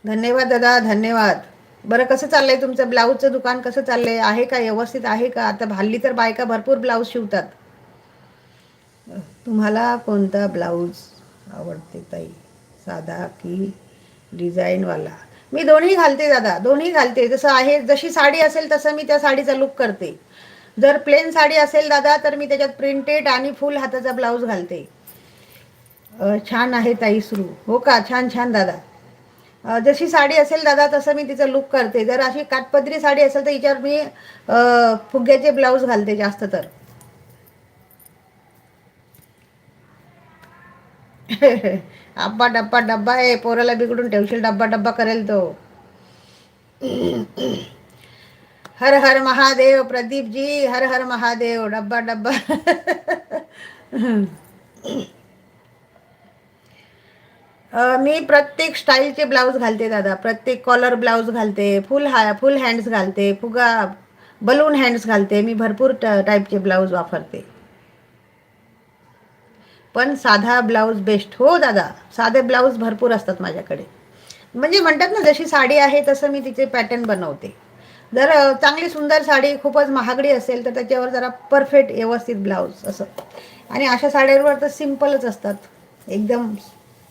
धन्यवाद दादा, धन्यवाद. बरं, कसं चाललंय तुमचं ब्लाऊजचं दुकान? कसं चाललंय? आहे का व्यवस्थित? आहे का? आता हल्ली तर बायका भरपूर ब्लाऊज शिवतात. तुम्हाला कोणता ब्लाऊज आवडते ताई, साधा की डिझाईनवाला? मी दोन्ही घालते दादा, दोन्ही घालते. जसं आहे, जशी साडी असेल तसं मी त्या साडीचा लुक करते. जर प्लेन साडी असेल दादा तर मी त्याच्यात प्रिंटेड आणि फुल हाताचा ब्लाऊज घालते. छान आहे ताई सुरू. हो का? छान छान दादा. जशी साडी असेल दादा तसं मी तिचं लुक करते. जर अशी काठपदरी साडी असेल तर हिच्यावर मी फुग्याचे ब्लाऊज घालते जास्त तर. अब्बा डब्बा डब्बा आहे, पोराला बिघडून ठेवशील. डब्बा डब्बा करेल तो. हर हर महादेव प्रदीप जी, हर हर महादेव. डब्बा डब्बा. मी प्रत्येक स्टाईलचे ब्लाऊज घालते दादा. प्रत्येक कॉलर ब्लाऊज घालते, फुल हँड्स घालते, फुगा बलून हँड्स घालते. मी भरपूर टाईपचे ब्लाऊज वापरते. पण साधा ब्लाऊज बेस्ट. हो दादा, साधे ब्लाऊज भरपूर असतात माझ्याकडे. म्हणजे म्हणतात ना, जशी साडी आहे तसं मी तिचे पॅटर्न बनवते. जर चांगली सुंदर साडी खूपच महागडी असेल तर त्याच्यावर जरा परफेक्ट व्यवस्थित ब्लाऊज असं. आणि अशा साड्यांवर तर सिम्पलच असतात एकदम.